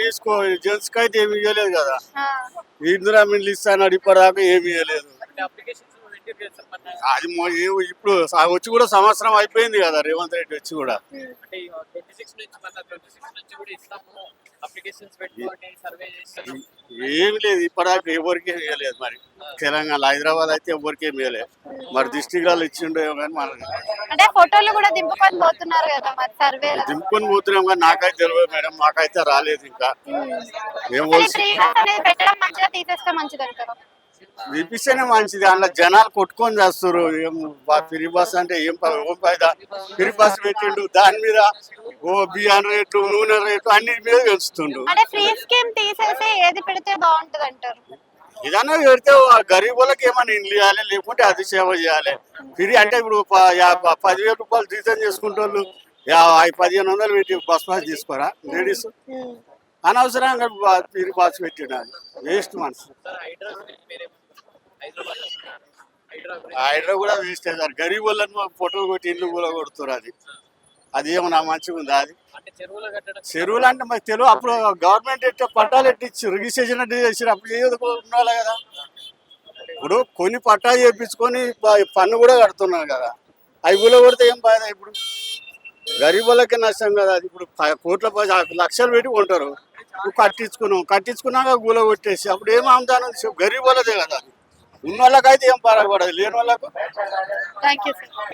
తీసుకో జెంట్స్ కి అయితే ఏమి ఇవ్వలేదు కదా. ఆ, ఇందిరా మిల్లు ఇస్తాను ఇప్పటిదాకా ఏమి ఇవ్వలేదు. అది ఇప్పుడు వచ్చి కూడా సంవత్సరం అయిపోయింది కదా రేవంత్ రెడ్డి వచ్చి కూడా. ఏమి లేదు ఇప్పటిదాకా ఎవరికి ఇవ్వలేదు. మరి తెలంగాణ హైదరాబాద్ అయితే ఎవరికి ఏమి ఇవ్వలేదు. మరి డిస్ట్రిక్ట్ వాళ్ళు ఇచ్చిండో కానీ మనకి అంటే ఫోటోలు కూడా దింపుకొని పోతున్నారు కదా మరి సర్వే. దింపుకొని పోతున్నాం కానీ నాకైతే తెలియదు మేడం, మాకైతే రాలేదు ఇంకా. ఏం అనేది పెట్టడం మంచిగా తీసేస్తే మంచిది అంటారు. వినిపిస్తేనే మంచిది. అందులో జనాలు కొట్టుకొని చేస్తారు. ఏం ఫ్రీ బస్ అంటే ఏం ఫైదా? ఫ్రీ బస్ పెట్టిండు, దాని మీద ఓ బియ్యం రేటు, నూనె రేటు అన్ని మీద పెంచుతుండు. అంటే ఫ్రీ స్కీమ్ తీసేసి ఏది పెడితే బాగుంటది అంటారు? ఏదన్నా పెడితే గరీబులకు ఏమైనా ఇండ్లు ఇవ్వాలి, లేకుంటే అది సేవ చేయాలి. ఫ్రీ అంటే ఇప్పుడు 10,000 రూపాయలు రీఛార్జ్ చేసుకుంటోళ్ళు 1500 పెట్టి బస్ పాస్ తీసుకోరా లేడీస్? అనవసరంగా ఫ్రీ బస్ పెట్టిండు, అది వేస్ట్ మనసు. హైదరాబాద్ కూడా వేస్ట్ సార్. గరీబ్ వాళ్ళని ఫోటోలు కొట్టి ఇల్లు కూడా కొడుతున్నారు. అది ఏమన్నా మంచిగా ఉందా? అది చెరువులు అంటే మరి తెలుగు అప్పుడు గవర్నమెంట్ ఎట్లా పట్టాలు ఎట్టిచ్చారు, రిజిస్ట్రేషన్ ఎట్టి చేసారు, అప్పుడు చేయదు ఉండాలి కదా. ఇప్పుడు కొన్ని పట్టాలు చేయించుకొని పన్ను కూడా కడుతున్నారు కదా, అవి కూడా కొడితే ఏం బాధ? ఇప్పుడు గరీబ్ వాళ్ళకే నష్టం కదా. అది ఇప్పుడు కోట్ల లక్షలు పెట్టి కొంటారు, కట్టించుకున్నాక గూల కొట్టేసి అప్పుడు ఏం ఆమ్దానం? గరీబ్ వాళ్ళదే కదా. అది ఉన్న వాళ్ళకైతే ఏం పడదు, లేని వాళ్ళకు. Thank you sir.